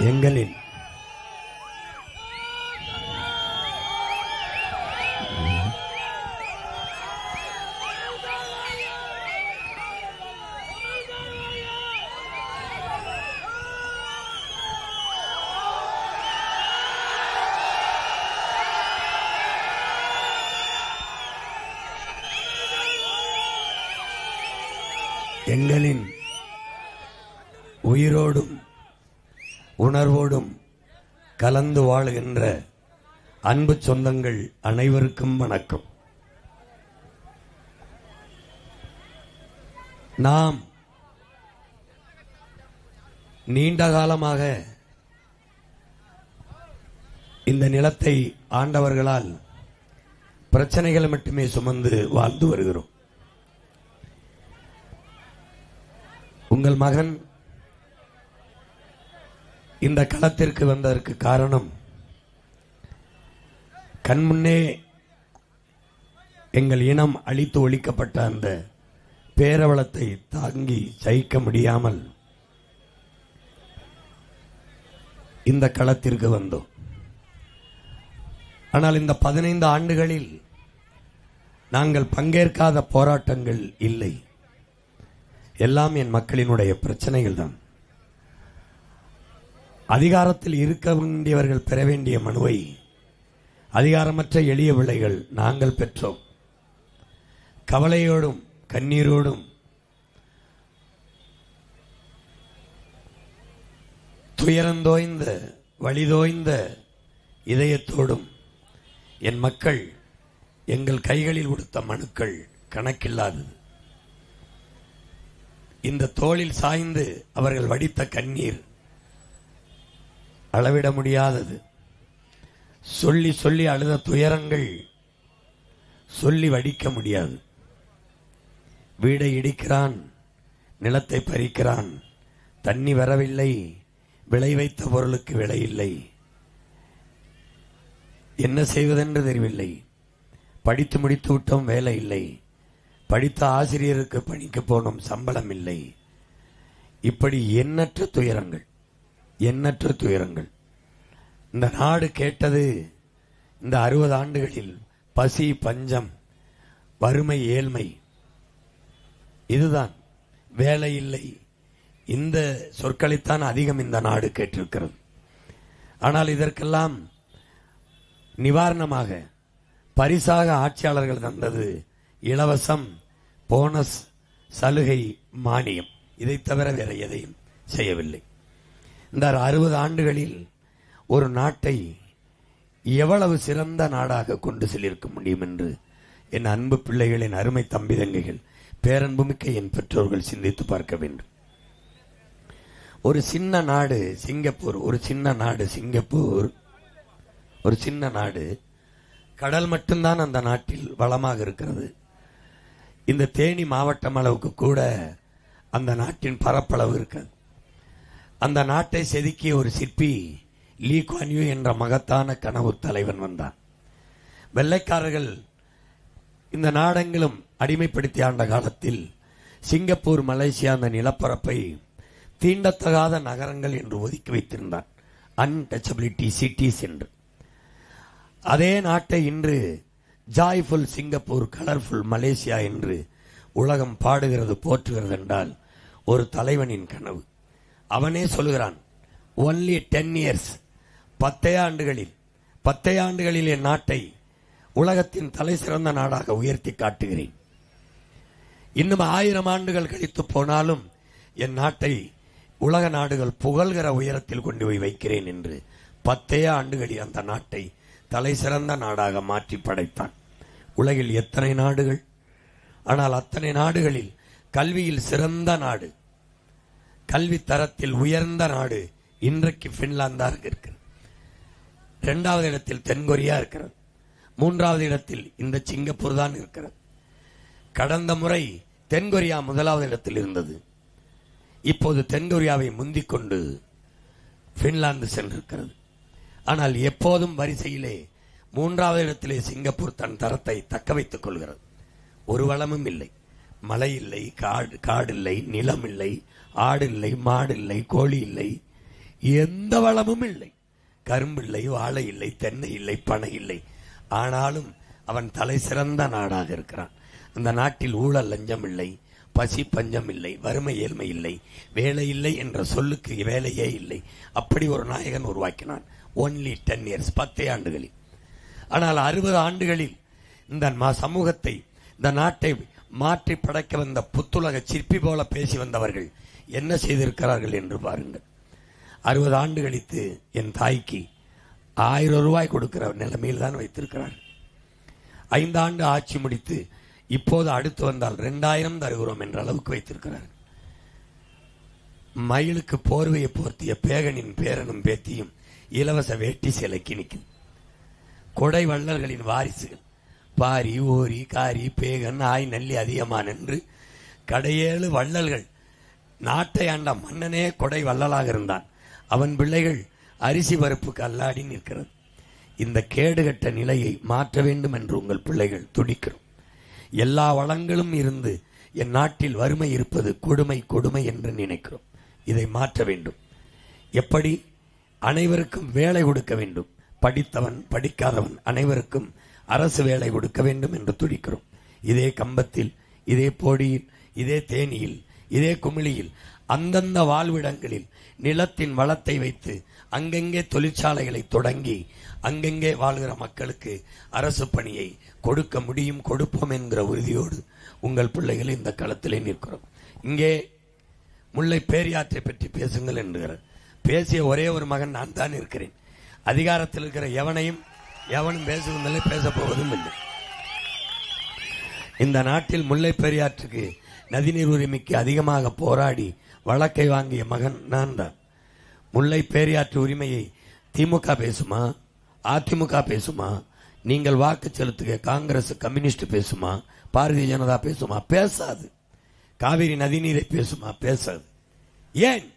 எங்களின் எங்களின் உயிரோடும் உணர்வோடும் கலந்து வாழுகின்ற அன்பு சொந்தங்கள் அனைவருக்கும் வணக்கம். நாம் நீண்ட காலமாக இந்த நிலத்தை ஆண்டவர்களால் பிரச்சனைகளை மட்டுமே சுமந்து வாழ்ந்து வருகிறோம். உங்கள் மகன் இந்த களத்திற்கு வந்ததற்கு காரணம், கண்முன்னே எங்கள் இனம் அழித்து ஒழிக்கப்பட்ட அந்த பேரவலத்தை தாங்கி சகிக்க முடியாமல் இந்த களத்திற்கு வந்தோம். ஆனால் இந்த 15 ஆண்டுகளில் நாங்கள் பங்கேற்காத போராட்டங்கள் இல்லை. எல்லாம் என் மக்களினுடைய பிரச்சனைகள் தான். அதிகாரத்தில் இருக்க வேண்டியவர்கள் பெற வேண்டிய மனுவை அதிகாரமற்ற எளிய பிள்ளைகள் நாங்கள் பெற்றோம். கவலையோடும் கண்ணீரோடும் துயரந்தோய்ந்த வலிதோய்ந்த இதயத்தோடும் என் மக்கள் எங்கள் கைகளில் கொடுத்த மனுக்கள் கணக்கில்லாதது. இந்த தோளில் சாய்ந்து அவர்கள் வடித்த கண்ணீர் அளவிட முடியாதது. சொல்லி சொல்லி அழுத துயரங்கள் சொல்லி வடிக்க முடியாது. வீடை இடிக்கிறான், நிலத்தை பறிக்கிறான், தண்ணி வரவில்லை, விளை வைத்த பொருளுக்கு விலை இல்லை, என்ன செய்வதென்று தெரியவில்லை, படித்து முடித்து விட்டோம் வேலை இல்லை, படித்த ஆசிரியருக்கு பணிக்கு போனோம் சம்பளம் இல்லை. இப்படி எண்ணற்ற துயரங்கள், எண்ணற்ற துயரங்கள். இந்த நாடு கேட்டது இந்த 60 ஆண்டுகளில் பசி, பஞ்சம், வறுமை, ஏழ்மை, இதுதான். வேலை இல்லை, இந்த சொற்களைத்தான் அதிகம் இந்த நாடு கேட்டிருக்கிறது. ஆனால் இதற்கெல்லாம் நிவாரணமாக பரிசாக ஆட்சியாளர்கள் தந்தது இலவசம், போனஸ், சலுகை, மானியம். இதை தவிர வேற எதையும் செய்யவில்லை. இந்த 60 ஆண்டுகளில் ஒரு நாட்டை எவ்வளவு சிறந்த நாடாக கொண்டு செல்லிருக்க முடியும் என்று என் அன்பு பிள்ளைகளின் அருமை தம்பி தங்கைகள், பேரன்புமிக்க என் பெற்றோர்கள் சிந்தித்து பார்க்க வேண்டும். ஒரு சின்ன நாடு சிங்கப்பூர், ஒரு சின்ன நாடு சிங்கப்பூர், ஒரு சின்ன நாடு. கடல் மட்டும்தான் அந்த நாட்டில் வளமாக இருக்கிறது. இந்த தேனி மாவட்டம் அளவுக்கு கூட அந்த நாட்டின் பரப்பளவு இருக்கிறது. அந்த நாட்டை செதுக்கிய ஒரு சிற்பி லீ குவான் யூ என்ற மகத்தான கனவு தலைவன் வந்தான். வெள்ளைக்காரர்கள் இந்த நாடெங்கிலும் அடிமைப்படுத்தி ஆண்ட காலத்தில் சிங்கப்பூர், மலேசியா அந்த நிலப்பரப்பை தீண்டத்தகாத நகரங்கள் என்று ஒதுக்கி வைத்திருந்தான். அன்டச்சபிலிட்டி சிட்டிஸ் என்று. அதே நாட்டை இன்று ஜாய்ஃபுல் சிங்கப்பூர், கலர்ஃபுல் மலேசியா என்று உலகம் பாடுகிறது, போற்றுகிறது என்றால் ஒரு தலைவனின் கனவு. அவனே சொல்கிறான், ஒன்லி 10 years, 10 ஆண்டுகளில் என் நாட்டை உலகத்தின் தலை சிறந்த நாடாக உயர்த்தி காட்டுகிறேன். இன்னும் 1000 ஆண்டுகள் கழித்து போனாலும் என் நாட்டை உலக நாடுகள் புகழ்கிற உயரத்தில் கொண்டு போய் வைக்கிறேன் என்று 10 ஆண்டுகளில் அந்த நாட்டை தலை சிறந்த நாடாக மாற்றி படைத்தான். உலகில் எத்தனை நாடுகள், ஆனால் அத்தனை நாடுகளில் கல்வியில் சிறந்த நாடு, கல்வி தரத்தில் உயர்ந்த நாடு இன்றைக்கு பின்லாந்து இருக்கிறது. 2வது இடத்தில் தென்கொரியா இருக்கிறது. 3வது இடத்தில் இந்த சிங்கப்பூர் தான் இருக்கிறது. கடந்த முறை தென்கொரியா 1வது இடத்தில் இருந்தது. இப்போது தென்கொரியாவை முந்திக் கொண்டு பின்லாந்து சென்றிருக்கிறது. ஆனால் எப்போதும் வரிசையிலே 3வது இடத்திலே சிங்கப்பூர் தன் தரத்தை தக்க வைத்துக் கொள்கிறது. ஒரு வளமும் இல்லை, மழை இல்லை, காடு இல்லை, நிலம் இல்லை, ஆடு இல்லை, மாடு இல்லை, கோழி இல்லை, எந்த வளமும் இல்லை. கரும்பு இல்லை, வாழை இல்லை, தென்னை இல்லை, பனை இல்லை. ஆனாலும் அவன் தலை சிறந்த நாடாக இருக்கிறான். அந்த நாட்டில் ஊழல் லஞ்சம் இல்லை, பசி பஞ்சம் இல்லை, வறுமை ஏழ்மை இல்லை, வேலை இல்லை என்ற சொல்லுக்கு வேலையே இல்லை. அப்படி ஒரு நாயகன் உருவாக்கினான். ஒன்லி 10 years, 10 ஆண்டுகளில். ஆனால் 60 ஆண்டுகளில் இந்த சமூகத்தை, இந்த நாட்டை மாற்றி படைக்க வந்த புத்துலக சிற்பி போல பேசி வந்தவர்கள் என்ன செய்திருக்கிறார்கள் என்று பாருங்கள். 60 ஆண்டு கழித்து என் தாய்க்கு 1000 ரூபாய் கொடுக்கிற நிலைமையில் தான் வைத்திருக்கிறார். 5 ஆண்டு ஆட்சி முடித்து இப்போது அடுத்து வந்தால் 2000 தருகிறோம் என்ற அளவுக்கு வைத்திருக்கிறார். மயிலுக்கு போர்வையை போர்த்திய பேகனின் பேரனும் பேத்தியும் இலவச வேட்டி சிலைக்கு நிற்கும். கொடை வள்ளல்களின் வாரிசுகள் பாரி, ஓரி, காரி, பேகன், ஆய், நல்லி, அதியமான் என்று கடையேழு வள்ளல்கள். நாட்டை ஆண்ட மன்னனே கொடை வள்ளலாக இருந்தான். அவன் பிள்ளைகள் அரிசி பருப்புக்கு அல்லாடி நிற்கிறது. இந்த கேடுகட்ட நிலையை மாற்ற வேண்டும் என்று உங்கள் பிள்ளைகள் துடிக்கிறோம். எல்லா வளங்களும் இருந்து என் நாட்டில் வறுமை இருப்பது கொடுமை கொடுமை என்று நினைக்கிறோம். இதை மாற்ற வேண்டும். எப்படி? அனைவருக்கும் வேலை கொடுக்க வேண்டும். படித்தவன் படிக்காதவன் அனைவருக்கும் அரசு வேலை கொடுக்க வேண்டும் என்று துடிக்கிறோம். இதே கம்பத்தில், இதே போடியில், இதே தேனியில், இதே குமிழியில், அந்தந்த வாழ்விடங்களில் நிலத்தின் வளத்தை வைத்து அங்கங்கே தொழிற்சாலைகளை தொடங்கி அங்கங்கே வாழ்கிற மக்களுக்கு அரசு பணியை கொடுக்க முடியும், கொடுப்போம் என்கிற உறுதியோடு உங்கள் பிள்ளைகள் இந்த களத்திலே நிற்கிறோம். இங்கே முல்லை பேரியாற்றை பற்றி பேசுங்கள் என்கிறார். பேசிய ஒரே ஒரு மகன் நான் தான் இருக்கிறேன். அதிகாரத்தில் இருக்கிற எவனும் பேசுவதில்லை, பேசப் போவதும் இல்லை. இந்த நாட்டில் முல்லை பெரியாற்றுக்கு நதிநீர் உரிமைக்கு அதிகமாக போராடி வழக்கை வாங்கிய மகன் நான் தான். முல்லை பெரியாற்று உரிமையை திமுக பேசுமா, அதிமுக பேசுமா, நீங்கள் வாக்கு செலுத்துக காங்கிரஸ் கம்யூனிஸ்ட் பேசுமா, பாரதிய ஜனதா பேசுமா? பேசாது. காவிரி நதிநீரை பேசுமா? பேசாது. ஏன்?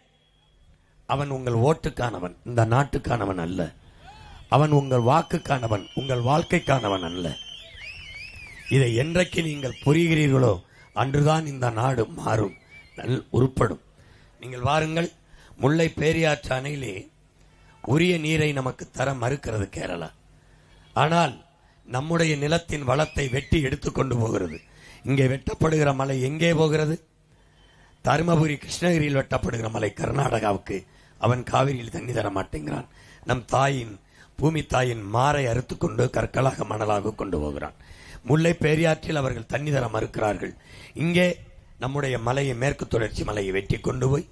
அவன் உங்கள் ஓட்டுக்கானவன், இந்த நாட்டுக்கானவன் அல்ல. அவன் உங்கள் வாக்குக்கானவன், உங்கள் வாழ்க்கைக்கானவன் அல்ல. இதை என்றைக்கு நீங்கள் புரிகிறீர்களோ அன்றுதான் இந்த நாடு மாறும், உருப்படும். நீங்கள் வாருங்கள், முல்லை பேரியாற்று அணையிலே உரிய நீரை நமக்கு தர மறுக்கிறது கேரளா. ஆனால் நம்முடைய நிலத்தின் வளத்தை வெட்டி எடுத்துக்கொண்டு போகிறது. இங்கே வெட்டப்படுகிற மலை எங்கே போகிறது? தருமபுரி, கிருஷ்ணகிரியில் வெட்டப்படுகிற மலை கர்நாடகாவுக்கு. அவன் காவிரியில் தண்ணி தர மாட்டேங்கிறான். நம் தாயின், பூமி தாயின் மாறை அறுத்துக்கொண்டு கற்களாக மணலாக கொண்டு போகிறான். முல்லை பேரியாற்றில் அவர்கள் தண்ணி தர மறுக்கிறார்கள். இங்கே நம்முடைய மலையை, மேற்கு தொடர்ச்சி மலையை வெட்டி கொண்டு போய்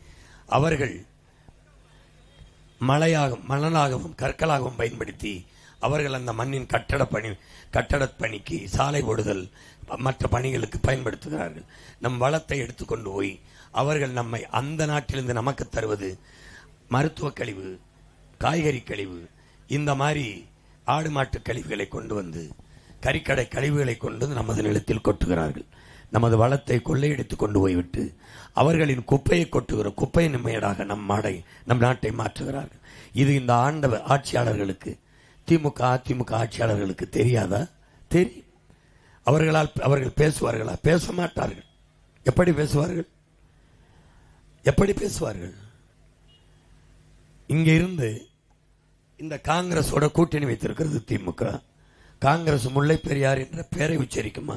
அவர்கள் மணலாகவும் கற்களாகவும் பயன்படுத்தி அவர்கள் அந்த மண்ணின் கட்டட பணிக்கு, சாலை போடுதல், மற்ற பணிகளுக்கு பயன்படுத்துகிறார்கள். நம் வளத்தை எடுத்துக்கொண்டு போய் அவர்கள் நம்மை அந்த நாட்டிலிருந்து நமக்கு தருவது மருத்துவ கழிவு, காய்கறி கழிவு, இந்த மாதிரி ஆடு மாட்டு கழிவுகளை கொண்டு வந்து, கறிக்கடை கழிவுகளை கொண்டு நமது நிலத்தில் கொட்டுகிறார்கள். நமது வளத்தை கொள்ளையடித்து கொண்டு போய்விட்டு அவர்களின் குப்பையை கொட்டுகிற குப்பை நிம்மையடாக நம் நாட்டை மாற்றுகிறார்கள். இது இந்த ஆட்சியாளர்களுக்கு, திமுக அதிமுக ஆட்சியாளர்களுக்கு தெரியாதா? தெரியும். அவர்கள் பேசுவார்களா? பேச மாட்டார்கள். எப்படி பேசுவார்கள்? இங்க இருந்து இந்த காங்கிரஸோட கூட்டணி வைத்திருக்கிறது திமுக. காங்கிரஸ் முல்லை பெரியார் என்ற பெயரை உச்சரிக்குமா?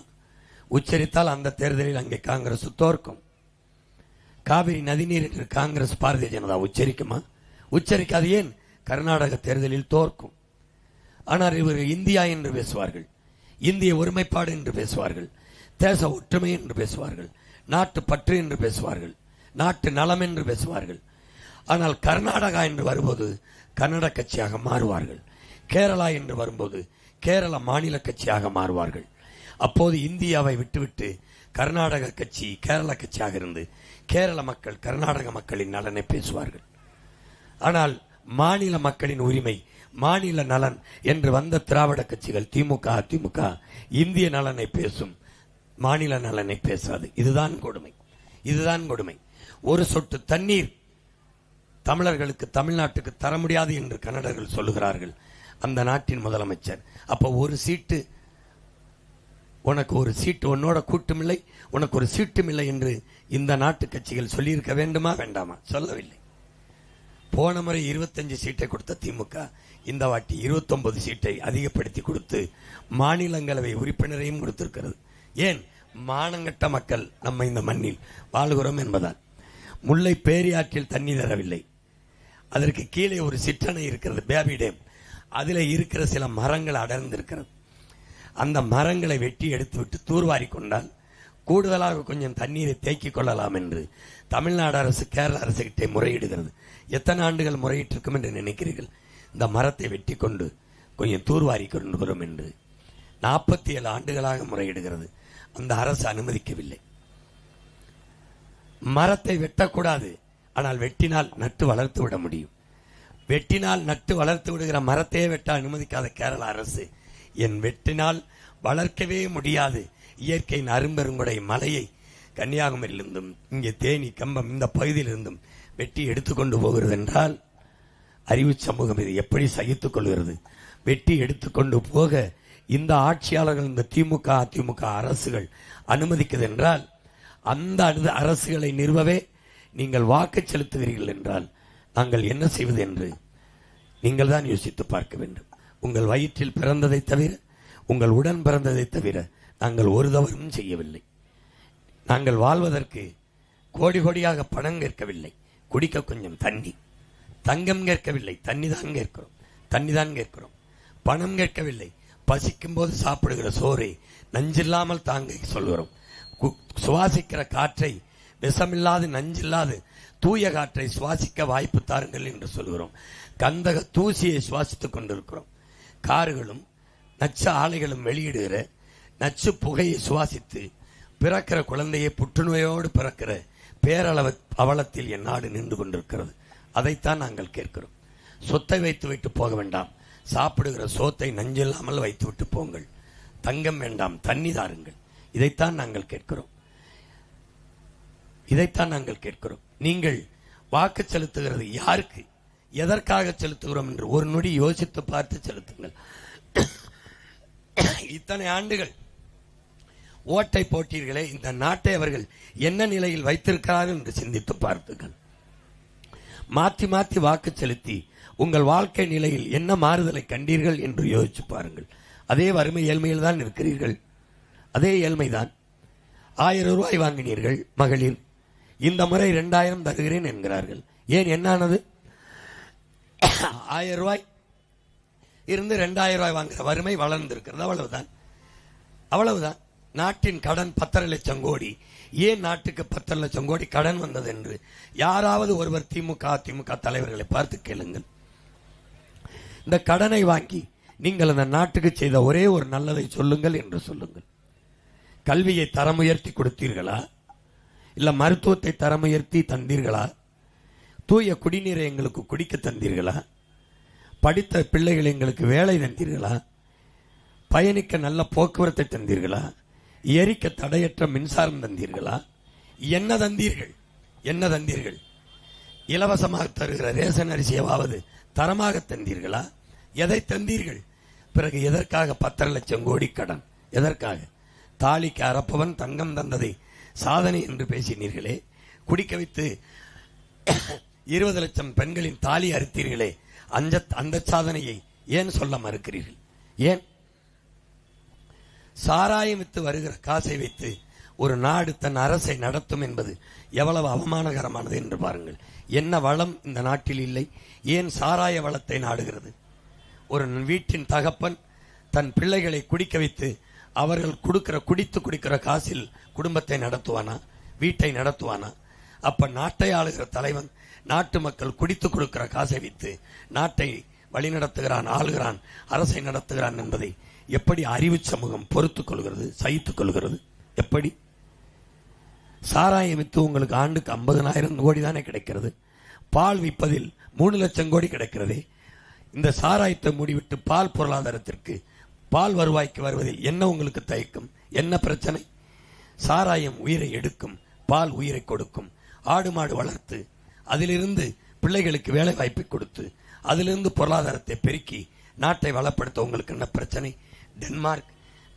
உச்சரித்தால் அந்த தேர்தலில் அங்கே காங்கிரஸ் தோற்கும். காவிரி நதிநீர் என்று காங்கிரஸ், பாரதிய ஜனதா உச்சரிக்குமா? உச்சரிக்காது. ஏன்? கர்நாடக தேர்தலில் தோற்கும். ஆனால் இவர்கள் இந்தியா என்று பேசுவார்கள், இந்திய ஒருமைப்பாடு என்று பேசுவார்கள், தேச ஒற்றுமை என்று பேசுவார்கள், நாட்டு பற்று என்று பேசுவார்கள், நாட்டு நலம் என்று பேசுவார்கள். ஆனால் கர்நாடகா என்று வரும்போது கன்னட கட்சியாக மாறுவார்கள். கேரளா என்று வரும்போது கேரள மாநில கட்சியாக மாறுவார்கள். அப்போது இந்தியாவை விட்டுவிட்டு கர்நாடக கட்சி கேரள கட்சியாக இருந்து கேரள மக்கள் கர்நாடக மக்களின் நலனை பேசுவார்கள். ஆனால் மாநில மக்களின் உரிமை, மாநில நலன் என்று வந்த திராவிட கட்சிகள் திமுக அதிமுக இந்திய நலனை பேசும், மாநில நலனை பேசாது. இதுதான் கொடுமை. ஒரு சொட்டு தண்ணீர் தமிழர்களுக்கு, தமிழ்நாட்டுக்கு தர முடியாது என்று கன்னடர்கள் சொல்லுகிறார்கள். அந்த நாட்டின் முதலமைச்சர் அப்ப ஒரு சீட்டு, உனக்கு ஒரு சீட்டு, உன்னோட கூட்டும் இல்லை, உனக்கு ஒரு சீட்டும் இல்லை என்று இந்த நாட்டு கட்சிகள் சொல்லியிருக்க வேண்டுமா வேண்டாமா? சொல்லவில்லை. போன முறை 25 சீட்டை கொடுத்த திமுக இந்த வாட்டி 29 சீட்டை அதிகப்படுத்தி கொடுத்து மாநிலங்களவை உறுப்பினரையும் கொடுத்திருக்கிறது. ஏன்? மானங்கட்ட மக்கள் நம்ம இந்த மண்ணில் வாழ்கிறோம் என்பதால். முல்லை பேரியாற்றில் தண்ணி தரவில்லை, அதற்கு கீழே ஒரு சிற்றணை இருக்கிறது, பேபி டேம். அதில் இருக்கிற சில மரங்கள் அடர்ந்திருக்கிறது. அந்த மரங்களை வெட்டி எடுத்துவிட்டு தூர்வாரி கொண்டால் கூடுதலாக கொஞ்சம் தண்ணீரை தேக்கிக் கொள்ளலாம் என்று தமிழ்நாடு அரசு கேரள அரசு கிட்டே முறையிடுகிறது. எத்தனை ஆண்டுகள் முறையிட்டிருக்கும் என்று நினைக்கிறீர்கள்? இந்த மரத்தை வெட்டி கொண்டு கொஞ்சம் தூர்வாரி கொண்டு வரும் என்று 47 ஆண்டுகளாக முறையிடுகிறது. அந்த அரசு அனுமதிக்கவில்லை. மரத்தை வெட்டக்கூடாது, ஆனால் வெட்டினால் நட்டு வளர்த்து விட முடியும். வெட்டினால் நட்டு வளர்த்து விடுகிற மரத்தையே வெட்ட அனுமதிக்காத கேரள அரசு என் வெட்டினால் வளர்க்கவே முடியாது இயற்கையின் அரும்பெருங்குடை மலையை கன்னியாகுமரியிலிருந்தும் இங்கே தேனி கம்பம் இந்த பகுதியிலிருந்தும் வெட்டி எடுத்துக்கொண்டு போகிறது என்றால் அறிவு சமூகம் இது எப்படி சகித்துக் கொள்கிறது? வெட்டி எடுத்துக்கொண்டு போக இந்த ஆட்சியாளர்கள், இந்த திமுக அதிமுக அரசுகள் அனுமதிக்குது என்றால் அந்த அரசுகளை நிறுவவே நீங்கள் வாக்கு செலுத்துகிறீர்கள் என்றால் நாங்கள் என்ன செய்வது என்று நீங்கள் தான் யோசித்து பார்க்க வேண்டும். உங்கள் வயிற்றில் பிறந்ததை தவிர, உங்கள் உடன் பிறந்ததை தவிர நாங்கள் ஒரு தவறும் செய்யவில்லை. நாங்கள் வாழ்வதற்கு கோடி கோடியாக பணம் கேட்கவில்லை, குடிக்க கொஞ்சம் தண்ணி. தங்கம் கேட்கவில்லை, தண்ணி தான் கேட்கிறோம். பணம் கேட்கவில்லை, பசிக்கும் போது சாப்பிடுகிற சோறை நஞ்சில்லாமல் தாங்க சொல்கிறோம். சுவாசிக்கிற காற்றை விஷமில்லாது நஞ்சில்லாது தூய காற்றை சுவாசிக்க வாய்ப்பு தாருங்கள் என்று சொல்கிறோம். கந்தக தூசியை சுவாசித்துக் கொண்டிருக்கிறோம். கார்களும் நச்சு ஆலைகளும் வெளியிடுகிற நச்சு புகையை சுவாசித்து பிறக்கிற குழந்தையை புற்றுநோயோடு பிறக்கிற பேரளவு அவலத்தில் என் நாடு நின்று கொண்டிருக்கிறது. அதைத்தான் நாங்கள் கேட்கிறோம். சொத்தை வைத்து போக வேண்டாம், சாப்பிடுகிற சோத்தை நஞ்சில்லாமல் வைத்துவிட்டு போங்கள். தங்கம் வேண்டாம், தண்ணி தாருங்கள். இதைத்தான் நாங்கள் கேட்கிறோம். நீங்கள் வாக்கு செலுத்துகிறது யாருக்கு, எதற்காக செலுத்துகிறோம் என்று ஒரு நொடி யோசித்து பார்த்து செலுத்துங்கள். இத்தனை ஆண்டுகள் ஓட்டை போட்டீர்களே, இந்த நாட்டை அவர்கள் என்ன நிலையில் வைத்திருக்கிறார்கள் என்று சிந்தித்து பார்த்துங்கள். மாற்றி மாற்றி வாக்கு செலுத்தி உங்கள் வாழ்க்கை நிலையில் என்ன மாறுதலை கண்டீர்கள் என்று யோசிச்சு பாருங்கள். அதே வறுமை ஏழ்மையில் தான் இருக்கிறீர்கள். அதே ஏழ்மைதான். 1000 ரூபாய் வாங்கினீர்கள் மகளிர், இந்த முறை 2000 தருகிறேன் என்கிறார்கள். ஏன், என்னானது? 1000 ரூபாய் இருந்து 2000 ரூபாய் வாங்குற வறுமை வளர்ந்திருக்கிறது. அவ்வளவுதான். நாட்டின் கடன் 10.5 லட்சம் கோடி. ஏன் நாட்டுக்கு 10.5 லட்சம் கோடி கடன் வந்தது என்று யாராவது ஒருவர் திமுக அதிமுக தலைவர்களை பார்த்து கேளுங்கள். இந்த கடனை வாங்கி நீங்கள் அந்த நாட்டுக்கு செய்த ஒரே ஒரு நல்லதை சொல்லுங்கள் என்று சொல்லுங்கள். கல்வியை தரம் உயர்த்தி கொடுத்தீர்களா? இல்ல மருத்துவத்தை தரம் உயர்த்தி தந்தீர்களா? தூய குடிநீரை எங்களுக்கு குடிக்க தந்தீர்களா? படித்த பிள்ளைகள் எங்களுக்கு வேலை தந்தீர்களா? பயணிக்க நல்ல போக்குவரத்தை தந்தீர்களா? எரிக்க தடையற்ற மின்சாரம் தந்தீர்களா? என்ன தந்தீர்கள்? இலவசமாக தருகிற ரேஷன் அரிசியாவது தரமாக தந்தீர்களா? எதை தந்தீர்கள்? பிறகு எதற்காக 10.5 லட்சம் கோடி கடன்? எதற்காக? தாலிக்கு அறப்பவன் தங்கம் தந்ததை சாதனை என்று பேசினீர்களே. குடிக்க வைத்து 20 லட்சம் பெண்களின் தாலி அறுத்தீர்களே, அந்த சாதனையை ஏன் சொல்ல மறுக்கிறீர்கள்? ஏன்? சாராயம் வித்து வருகிற காசை வைத்து ஒரு நாடு தன் அரசை நடத்தும் என்பது எவ்வளவு அவமானகரமானது என்று பாருங்கள். என்ன வளம் இந்த நாட்டில் இல்லை? ஏன் சாராய வளத்தை நாடுகிறது? ஒரு வீட்டின் தகப்பன் தன் பிள்ளைகளை குடிக்க வைத்து அவர்கள் குடித்து குடிக்கிற காசில் குடும்பத்தை நடத்துவானா? வீட்டை நடத்துவானா? அப்ப நாட்டை ஆளுகிற தலைவன் நாட்டு மக்கள் குடித்து கொடுக்கிற காசை வைத்து நாட்டை வழிநடத்துகிறான், ஆளுகிறான், அரசை நடத்துகிறான் என்பதை எப்படி அறிவு சமூகம் பொறுத்துக் கொள்கிறது, சகித்துக் கொள்கிறது? எப்படி? சாராயம் வித்து உங்களுக்கு ஆண்டுக்கு 50,000 கோடி தானே கிடைக்கிறது. பால் விற்பதில் 3 லட்சம் கோடி கிடைக்கிறதே. இந்த சாராயத்தை மூடிவிட்டு பால் பொருளாதாரத்திற்கு, பால் வருவாய்க்கு வருவதில் என்ன உங்களுக்கு தயக்கம்? என்ன பிரச்சனை? சாராயம் உயிரை எடுக்கும், பால் உயிரை கொடுக்கும். ஆடு மாடு வளர்த்து அதிலிருந்து பிள்ளைகளுக்கு வேலை வாய்ப்பை கொடுத்து அதிலிருந்து பொருளாதாரத்தை பெருக்கி நாட்டை வளப்படுத்த உங்களுக்கு என்ன பிரச்சனை? டென்மார்க்,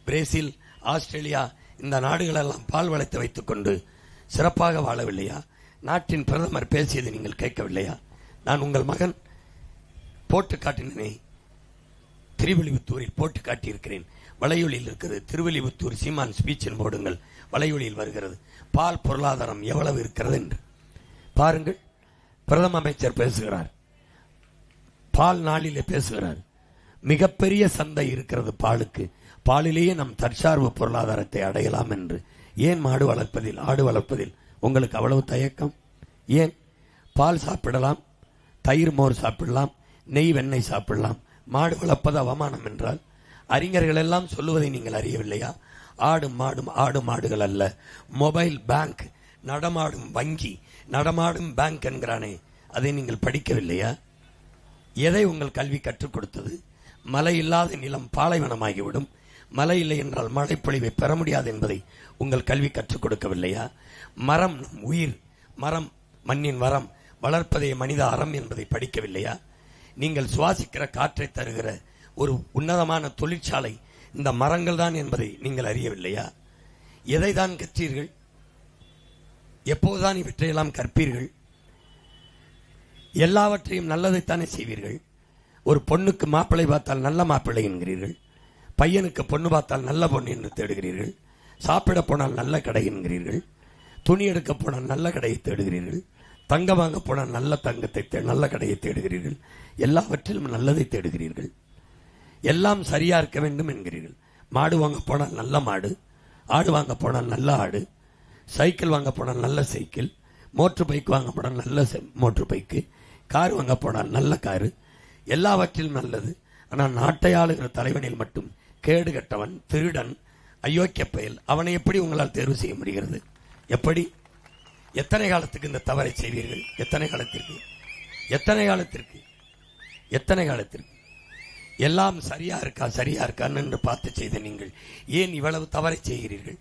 பிரேசில், ஆஸ்திரேலியா இந்த நாடுகளெல்லாம் பால் வளத்தை வைத்துக் கொண்டு சிறப்பாக வாழவில்லையா? நாட்டின் பிரதமர் பேசியது நீங்கள் கேட்கவில்லையா? நான் உங்கள் மகன் போட்டு காட்டினே, திருவெளிபுத்தூரில் போட்டு காட்டியிருக்கிறேன். வலையொலியில் இருக்கிறது. திருவெளிபுத்தூர் சீமான் ஸ்பீச்சில் போடுங்கள், வலையொலியில் வருகிறது. பால் பொருளாதாரம் எவ்வளவு இருக்கிறது என்று பாருங்கள். பிரதம அமைச்சர் பேசுகிறார், பால் நாளிலே பேசுகிறார். மிகப்பெரிய சந்தை இருக்கிறது பாலுக்கு, பாலிலேயே நம் தற்சார்பு பொருளாதாரத்தை அடையலாம் என்று. ஏன் மாடு வளர்ப்பதில், ஆடு வளர்ப்பதில் உங்களுக்கு அவ்வளவு தயக்கம்? ஏன்? பால் சாப்பிடலாம், தயிர் மோர் சாப்பிடலாம், நெய் வெண்ணெய் சாப்பிடலாம். மாடு வளர்ப்பது அவமானம் என்றால் அறிஞர்கள் எல்லாம் சொல்லுவதை நீங்கள் அறியவில்லையா? ஆடு மாடுகள் அல்ல, மொபைல் பேங்க், நடமாடும் வங்கி, நடமாடும் பேங்க் என்கிறானே, அதை நீங்கள் படிக்கவில்லையா? எதை உங்கள் கல்வி கற்றுக் கொடுத்தது? மழை இல்லாத நிலம் பாலைவனமாகிவிடும், மழை இல்லை என்றால் மழைப்பொழிவை பெற முடியாது என்பதை உங்கள் கல்வி கற்றுக் கொடுக்கவில்லையா? மரம் உயிர், மரம் மண்ணின் வரம், வளர்ப்பதே மனித அறம் என்பதை படிக்கவில்லையா? நீங்கள் சுவாசிக்கிற காற்றை தருகிற ஒரு உன்னதமான தொழிற்சாலை இந்த மரங்கள் தான் என்பதை நீங்கள் அறியவில்லையா? எதை தான் கற்றீர்கள்? எப்போதுதான் இவற்றையெல்லாம் கற்பீர்கள்? எல்லாவற்றையும் நல்லதைத்தானே செய்வீர்கள். ஒரு பொண்ணுக்கு மாப்பிள்ளை பார்த்தால் நல்ல மாப்பிள்ளை என்கிறீர்கள், பையனுக்கு பொண்ணு பார்த்தால் நல்ல பொண்ணு என்று தேடுகிறீர்கள், சாப்பிட போனால் நல்ல கடை என்கிறீர்கள், துணி எடுக்க போனால் நல்ல கடையை தேடுகிறீர்கள், தங்கம் வாங்க போனால் நல்ல தங்கத்தை நல்ல கடையை தேடுகிறீர்கள், எல்லாவற்றிலும் நல்லதை தேடுகிறீர்கள். எல்லாம் சரியா இருக்க வேண்டும் என்கிறீர்கள். மாடு வாங்க போனால் நல்ல மாடு, ஆடு வாங்க போனால் நல்ல ஆடு, சைக்கிள் வாங்க போனால் நல்ல சைக்கிள், மோட்டர் பைக் வாங்க போனால் நல்ல மோட்டர் பைக்கு, கார் வாங்க போனால் நல்ல காரு, எல்லாவற்றிலும் நல்லது. ஆனால் நாட்டை ஆளுகிற தலைவனில் மட்டும் கேடு கட்டவன், திருடன், அயோக்கிய பயல், அவனை எப்படி உங்களால் தேர்வு செய்ய முடிகிறது? எப்படி? எத்தனை காலத்துக்கு இந்த தவறை செய்வீர்கள்? எத்தனை காலத்திற்கு? எத்தனை காலத்திற்கு? எத்தனை காலத்திற்கு? எல்லாம் சரியா இருக்கான்னு என்று பார்த்து செய்த நீங்கள் ஏன் இவ்வளவு தவறை செய்கிறீர்கள்?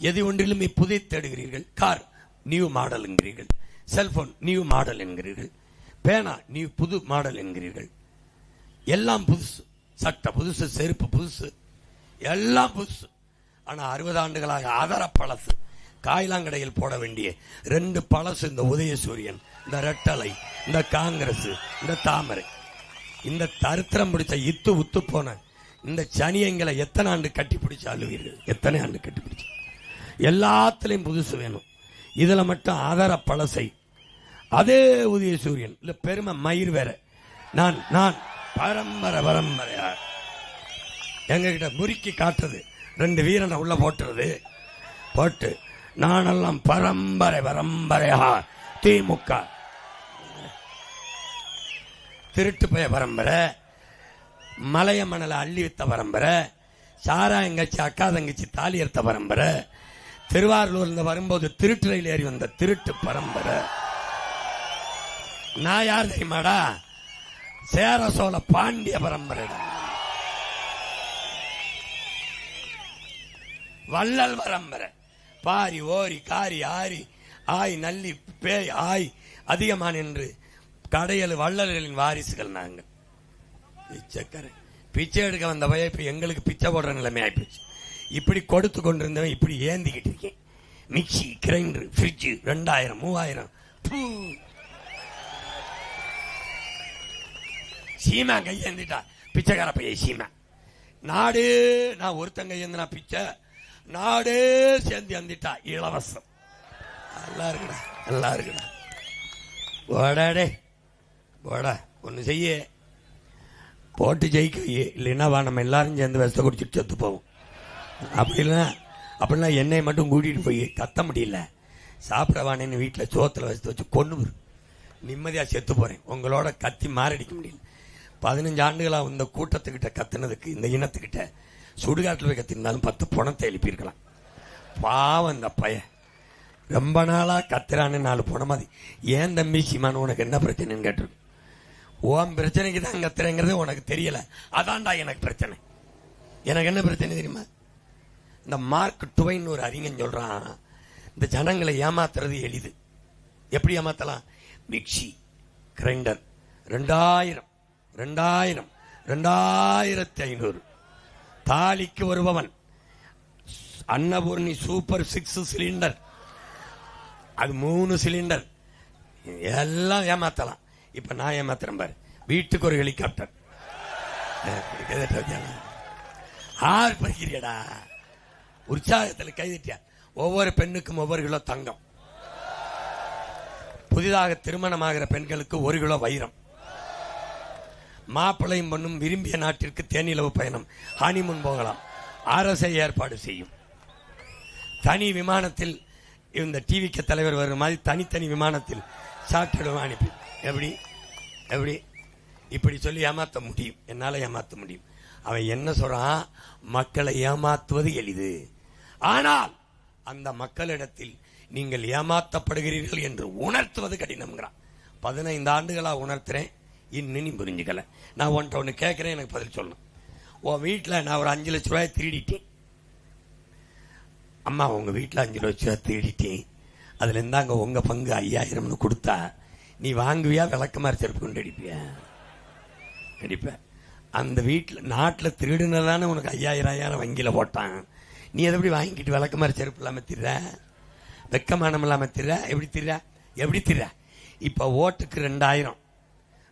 எது ஒன்றிலுமே புதை தேடுகிறீர்கள். கார் நியூ மாடல் என்கிறீர்கள், செல்போன் நியூ மாடல் என்கிறீர்கள், பேனா நியூ புது மாடல் என்கிறீர்கள். எல்லாம் புதுசு, சட்டை புதுசு, செருப்பு புதுசு, எல்லாம் புதுசு. ஆனா 60 ஆண்டுகளாக ஆதார பழசு. காயிலாங்கடையில் போட வேண்டிய 2 பழசு இந்த உதயசூரியன், இந்த ரெட்டலை, இந்த காங்கிரஸ், இந்த தாமரை, இந்த தரித்திரம் பிடிச்ச இத்து உத்து போன இந்த சனியங்களை எத்தனை ஆண்டு கட்டி பிடிச்சு அழுவீர்கள்? எத்தனை ஆண்டு கட்டி பிடிச்சு? எல்லாத்திலையும் புதுசு வேணும். இதுல மட்டும் ஆதார பழசை. அதே உதயசூரியன் இல்ல, பெருமை மயிர் வேற. நான் நான் பரம்பரையா எங்க கிட்ட முறுக்கி காட்டுறது, 2 வீரனை உள்ள போட்டுறது, போட்டு நானெல்லாம் பரம்பரையா திமுக திருட்டு பய பரம்பரை, மலைய மணலை அள்ளி வித்த பரம்பரை, சாராயங்கச்சி அக்கா தங்கச்சி தாலி எடுத்த பரம்பரை, திருவாரூர்ல வரும்போது திருட்டு ரயில் ஏறி வந்த திருட்டு பரம்பரை. நான் யார் தெரியுமாடா? சேர சோழ பாண்டிய பரம்பரை, வள்ளல் பரம்பரை. பாரி ஓரி காரி ஆரி ஆய் நல்லி பேய் ஆய் அதிகமான என்று கடையல் வள்ளல்களின் வாரிசுகள் நாங்கள். பிச்சை எடுக்க வந்த பையன் இப்ப எங்களுக்கு பிச்சை போடுற நிலைமை ஆயிப்போச்சு. இப்படி கொடுத்து கொண்டிருந்தவன் இப்படி ஏந்திக்கிட்டு இருக்கேன். Mixie, grinder, fridge 2000 3000. சீமா கையேந்திட்டா பிச்சைக்கார பையன் சீமா. நாடு நான் ஒருத்தன் கையேந்தினா பிச்சை, நாடே சேர்ந்து வந்துட்டா இலவசம். நல்லா இருக்குடா, நல்லா இருக்குடா. ஓடாடே ஓடா, ஒன்னு செய்ய போட்டு ஜெயிக்க, இல்லைன்னா வா நம்ம எல்லாரும் சேர்ந்து விஷத்தை குடிச்சிட்டு செத்து போவோம். அப்படின்னா என்னை மட்டும் கூட்டிட்டு போய் கத்த முடியல, சாப்பிடவானேன்னு வீட்டில் சோத்துல வச்சு கொண்டு நிம்மதியா செத்து போறேன். உங்களோட கத்தி மாரடிக்க முடியல. 15 ஆண்டுகளா இந்த கூட்டத்துக்கிட்ட கத்துனதுக்கு, இந்த இனத்துக்கிட்ட சுடுகாட்டில் போய் கத்திருந்தாலும் 10 பணத்தை எழுப்பியிருக்கலாம். பாவம் இந்த பையன் ரொம்ப நாளா கத்துறான்னு 4 பணம் மாதிரி. ஏன் தம்பி சீமான் உனக்கு என்ன பிரச்சனைன்னு கேட்டிருக்கு. உன் பிரச்சனைக்கு தான் கத்துறேங்கிறது உனக்கு தெரியல, அதான்டா எனக்கு பிரச்சனை. எனக்கு என்ன பிரச்சனை தெரியுமா? இந்த மார்க் டுவைன் ஒரு அறிஞன் சொல்றான், இந்த ஜனங்களை ஏமாத்துறது எளிது. எப்படி ஏமாத்தலாம்? Mixie, grinder 2000 2500. தாலிக்கு வருபவன் அன்னபூர்ணி சூப்பர் 6 சிலிண்டர், அது 3 சிலிண்டர், எல்லாம் ஏமாத்தலாம். இப்ப நான் ஏமாத்திரம் பாரு, வீட்டுக்கு ஒரு ஹெலிகாப்டர். ஆறு படிக்கிறியடா, உற்சாகத்தில் கைதிட்டியா. ஒவ்வொரு பெண்ணுக்கும் ஒவ்வொரு கிலோ தங்கம், புதிதாக திருமணமாகிற பெண்களுக்கு 1 கிலோ வைரம், மாப்பிள்ளையும் பொண்ணும் விரும்பிய நாட்டிற்கு தேனிலவு பயணம், ஹனிமூன் போகலாம், அரசை ஏற்பாடு செய்யும். தனி விமானத்தில் இந்த டிவிக்கு தலைவர் வரும் மாதிரி தனித்தனி விமானத்தில் சாப்பிட்டு அனுப்பி எப்படி எப்படி இப்படி சொல்லி ஏமாற்ற முடியும், என்னால ஏமாற்ற முடியும். அவன் என்ன சொல்றான், மக்களை ஏமாத்துவது எளிது, ஆனால் அந்த மக்களிடத்தில் நீங்கள் ஏமாற்றப்படுகிறீர்கள் என்று உணர்த்துவது கடினம்ங்கிறான். 15 ஆண்டுகளா உணர்த்துறேன், இன்னும் நீ புரிஞ்சுக்கல. நான் உன்ட்ட ஒன்று கேட்கிறேன், எனக்கு பதில் சொல்லணும். உன் வீட்டில் நான் ஒரு 5 லட்ச ரூபாய் திருடிட்டேன். அம்மா உங்க வீட்டில் 5 லட்ச ரூபாய் திருடிட்டேன், அதுல இருந்தாங்க உங்க பங்கு 5000 கொடுத்தா நீ வாங்குவியா, விளக்கமாறு செருப்பு கொண்டு அடிப்பியா? அடிப்ப. அந்த வீட்டில் நாட்டில் திருடுனதானே உனக்கு 5000 வங்கியில போட்டான். நீ அதை எப்படி வாங்கிக்கிட்டு விளக்கமாறு செருப்பு இல்லாம திர்ற, வெக்கமானம் இல்லாம திர்ற? எப்படி திர்ற? எப்படி திர்ற? இப்ப ஓட்டுக்கு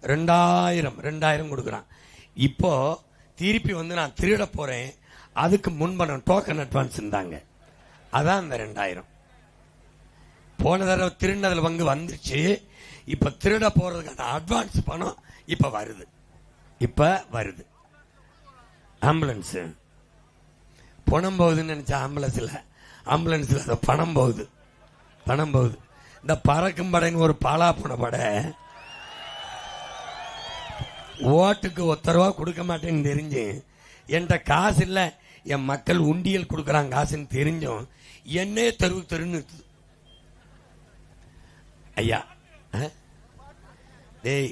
2000 கொடுக்குறான். இப்போ திருப்பி வந்து நான் திருட போறேன், அதுக்கு முன்பணம் டோக்கன் அட்வான்ஸ் இருந்தாங்க, அதான் அந்த 2000. போன தடவை திருடினதுல பங்கு வந்துருச்சு, இப்ப திருட போறதுக்கான அட்வான்ஸ் பணம் இப்ப வருது. ஆம்புலன்ஸ் பணம் போகுதுன்னு நினைச்சா ஆம்புலன்ஸ்ல அது பணம் போகுது. இந்த பறக்கும் படைன்னு ஒரு பாலா போன படை, ஓட்டுக்கு 1 ரூபா கொடுக்க மாட்டேன்னு தெரிஞ்சு, என்கிட்ட காசு இல்ல, என் மக்கள் உண்டியல் கொடுக்கறாங்க காசுன்னு தெரிஞ்சும் என்னே தெருன்னு ஐயா. டேய்,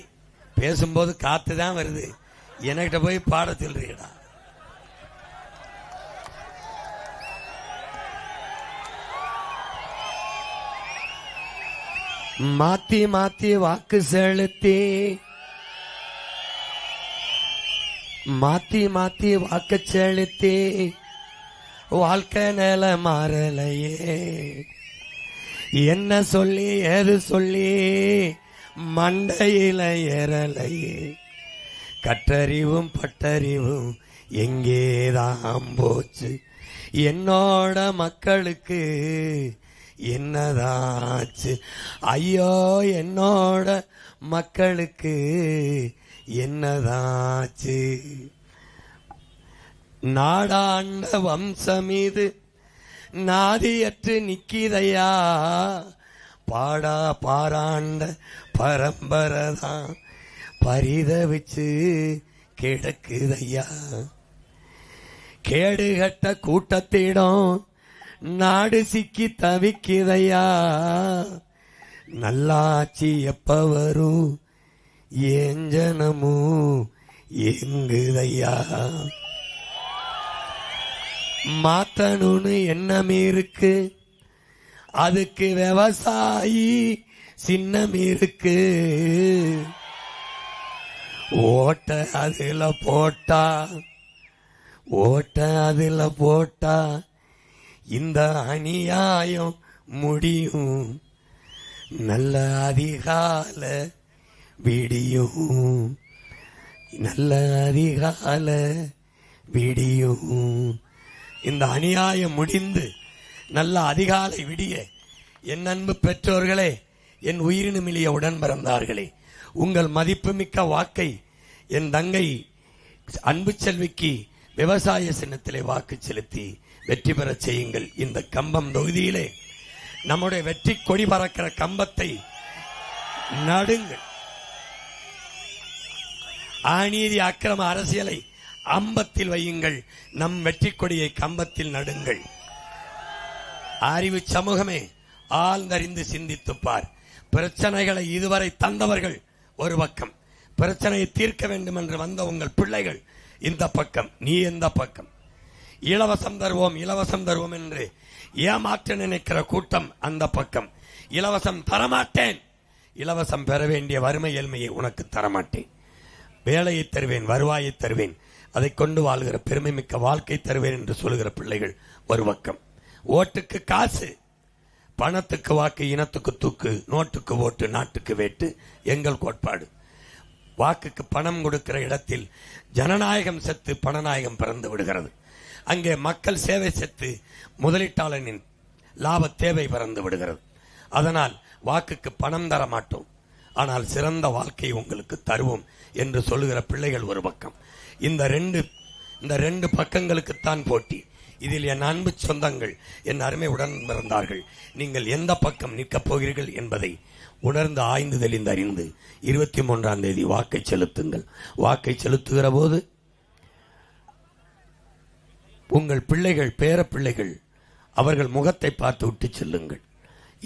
பேசும்போது காத்து தான் வருது, என்கிட்ட போய் பாட சொல்றீடா. மாத்தி மாத்தி வாக்கு செலுத்தி, மாத்தி மாத்தி வாக்கு செலுத்தி வாழ்க்கை நில மாறலையே. என்ன சொல்லி ஏது சொல்லி மண்டையில ஏறலையே. கற்றறிவும் பட்டறிவும் எங்கேதான் போச்சு, என்னோட மக்களுக்கு என்னதாச்சு? ஐயோ என்னோட மக்களுக்கு என்னதாச்சு? நாடாண்ட வம்சமீது நாதியற்று நிக்கிதையா, பாடா பாராண்ட பரம்பரைதான் பரிதவிச்சு கிடக்குதையா. கேடுகட்ட கூட்டத்திடம் நாடு சிக்கி தவிக்குதையா. நல்லாட்சி எப்ப வரும், ஏஞ்சனமும் எங்குதையா. மாத்தணும்னு எண்ணம் இருக்கு, அதுக்கு விவசாயி சின்னம் இருக்கு. ஓட்ட அதுல போட்டா இந்த அநியாயம் முடியும். நல்ல அதிகால விடியும், நல்ல அதிகால விடியும். இந்த அநியாயம் முடிந்து நல்ல அதிகாலை விடிய, என் அன்பு பெற்றோர்களே, என் உயிரினுமிலிய உடன் பிறந்தார்களே, உங்கள் மதிப்புமிக்க வாக்கை என் தங்கை அன்பு செல்விக்கு விவசாய சின்னத்திலே வாக்கு செலுத்தி வெற்றி பெற செய்யுங்கள். இந்த கம்பம் தொகுதியிலே நம்முடைய வெற்றி கொடி பறக்கிற கம்பத்தை நடுங்கள். அநீதி அக்கிரம அரசியலை அம்பத்தில் வையுங்கள், நம் வெற்றி கொடியை கம்பத்தில் நடுங்கள். அறிவு சமூகமே, ஆழ்ந்தறிந்து சிந்தித்துப்பார். பிரச்சனைகளை இதுவரை தந்தவர்கள் ஒரு பக்கம், பிரச்சனையை தீர்க்க வேண்டும் என்று வந்த உங்கள் பிள்ளைகள் இந்த பக்கம், நீ எந்த பக்கம்? இலவசம் தருவோம் என்று ஏமாற்ற நினைக்கிற கூட்டம் அந்த பக்கம். இலவசம் தரமாட்டேன், இலவசம் பெற வேண்டிய வறுமை ஏழ்மையை உனக்கு தரமாட்டேன். வேலையை தருவேன், வருவாயை தருவேன், அதை கொண்டு வாழ்கிற பெருமை மிக்க வாழ்க்கை தருவேன் என்று சொல்லுகிற பிள்ளைகள் ஒரு பக்கம். ஓட்டுக்கு காசு, பணத்துக்கு வாக்கு, இனத்துக்கு தூக்கு, நோட்டுக்கு ஓட்டு, நாட்டுக்கு வேட்டு எங்கள் கோட்பாடு. வாக்குக்கு பணம் கொடுக்கிற இடத்தில் ஜனநாயகம் செத்து பணநாயகம் பிறந்து விடுகிறது. அங்கே மக்கள் சேவை செத்து முதலீட்டாளனின் லாப தேவை பிறந்து விடுகிறது. அதனால் வாக்குக்கு பணம் தர மாட்டோம், ஆனால் சிறந்த வாழ்க்கையை உங்களுக்கு தருவோம் என்று சொல்லுகிற பிள்ளைகள் ஒரு பக்கம். இந்த ரெண்டு பக்கங்களுக்குத்தான் போட்டி. இதில் என் அன்பு சொந்தங்கள், என் அருமை உடன் பிறந்தார்கள், நீங்கள் எந்த பக்கம் நிற்கப் போகிறீர்கள் என்பதை உணர்ந்து ஆய்ந்து தெளிந்து அறிந்து 23ஆம் தேதி வாக்கை செலுத்துங்கள். வாக்கை செலுத்துகிற போது உங்கள் பிள்ளைகள், பேர பிள்ளைகள், அவர்கள் முகத்தை பார்த்து விட்டு செல்லுங்கள்.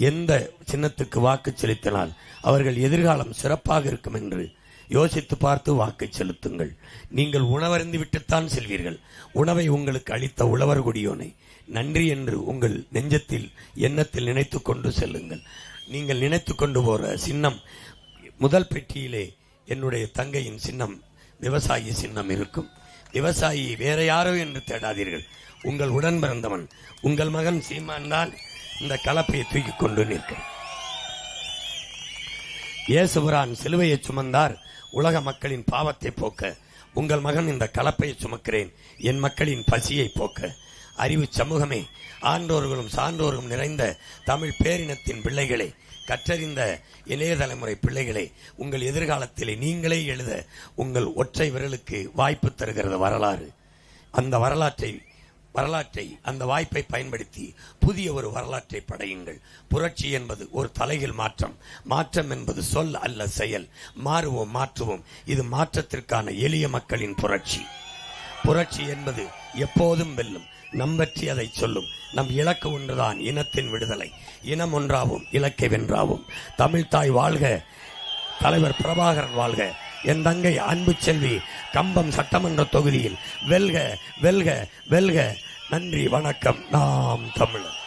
எந்த சின்னத்துக்கு வாக்கு செலுத்தினால் அவர்கள் எதிர்காலம் சிறப்பாக இருக்கும் என்று யோசித்து பார்த்து வாக்கை செலுத்துங்கள். நீங்கள் உணவருந்தி விட்டுத்தான் செல்வீர்கள். உணவை உங்களுக்கு அளித்த உழவர் கொடியோனை நன்றி என்று உங்கள் நெஞ்சத்தில் எண்ணத்தில் நினைத்து கொண்டு செல்லுங்கள். நீங்கள் நினைத்து கொண்டு போற சின்னம், முதல் பெட்டியிலே என்னுடைய தங்கையின் சின்னம், விவசாயி சின்னம் இருக்கும். விவசாயி வேற யாரோ என்று தேடாதீர்கள். உங்கள் உடன் பிறந்தவன், உங்கள் மகன் சீமான் தான் இந்த கலப்பையை தூக்கி கொண்டு நிற்கிறார். இயேசுபிரான் சிலுவையை சுமந்தார் உலக மக்களின் பாவத்தை போக்க. உங்கள் மகன் இந்த கலப்பையை சுமக்கிறேன், என் மக்களின் பசியை போக்க. அறிவு சமூகமே, ஆன்றோர்களும் சான்றோர்களும் நிறைந்த தமிழ் பேரினத்தின் பிள்ளைகளே, கற்றறிந்த இளைய தலைமுறை பிள்ளைகளே, உங்கள் எதிர்காலத்திலே நீங்களே எழுத உங்கள் ஒற்றை விரலுக்கு வாய்ப்பு தருகிறது வரலாறு. அந்த வரலாற்றை அந்த வாய்ப்பை பயன்படுத்தி புதிய ஒரு வரலாற்றை படையுங்கள். புரட்சி என்பது ஒரு தலையில் மாற்றம். மாற்றம் என்பது சொல் அல்ல, செயல். மாறுவோம், மாற்றுவோம். இது மாற்றத்திற்கான எளிய மக்களின் புரட்சி. புரட்சி என்பது எப்போதும் வெல்லும். நம் பற்றி அதை சொல்லும். நம் இலக்கு ஒன்றுதான், இனத்தின் விடுதலை. இனம் ஒன்றாவும், இலக்கை வென்றாவும். தமிழ் தாய் வாழ்க, தலைவர் பிரபாகரன் வாழ்க. என் தங்கை அன்பு செல்வி கம்பம் சட்டமன்ற தொகுதியில் வெல்க, வெல்க, வெல்க. நன்றி, வணக்கம். நாம் தமிழர்.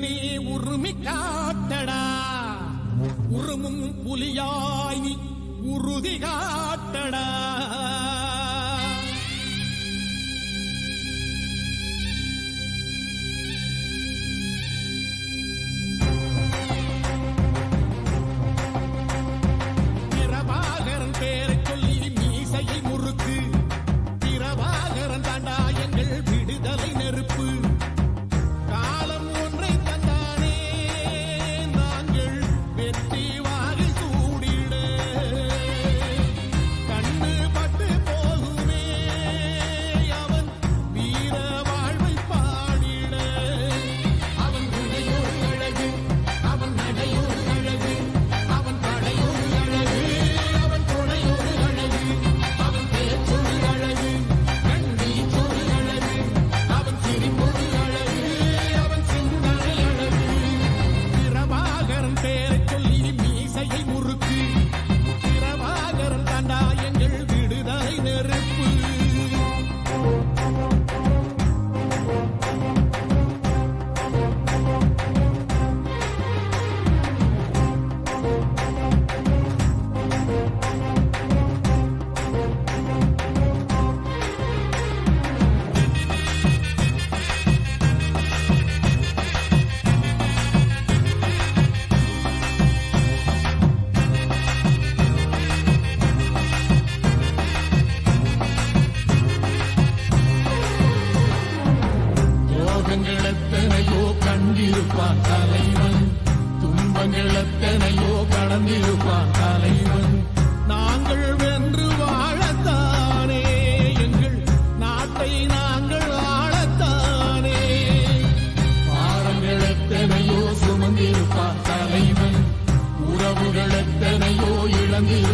நீ உருமி காட்டடா, உருமும் புலியாய் நீ உறுதி காட்டடா. பிரபாகரன் பேரை சொல்லி மீசையை முறுக்கு, பிரபாகரன் தாண்டா எங்கள் விடுதலை நெருப்பு. காலம் ஒன்றை தந்தானே நாங்கள் வெற்றி வாகை சூடிட, கண்ணு பட்டு போகுமே அவன் வீர வாழ்வை பாடிட. அவன் உடையோர் அழகு, அவன் நடையோர் அழகு, அவன் படையோர் அழகு, அவன் கொடையோர் அழகு, அவன் பேச்சொரு அழகு, கண்ணீச்சொரு அழகு, அவன் சிரிப்பொரு அழகு, அவன் சிந்தனை அழகு. பிரபாகரன் பேரை சொல்லி மீசையை முறுக்கு, பிரபாகரன் தாண்டா எங்கள் விடுதலை நெருப்பு. யோகங்கள் எத்தனையோ கண்டிருப்பான் தலைவன், துன்பங்கள் எத்தனையோ கடந்திருப்பான் தலைவன். நாங்கள் வென்று வாழத்தானே எங்கள் நாட்டை நாங்கள் ஆளத்தானே. பாரங்கள் எத்தனையோ சுமந்திருப்பான் தலைவன், உறவுகள் எத்தனையோ இழந்திருப்பான்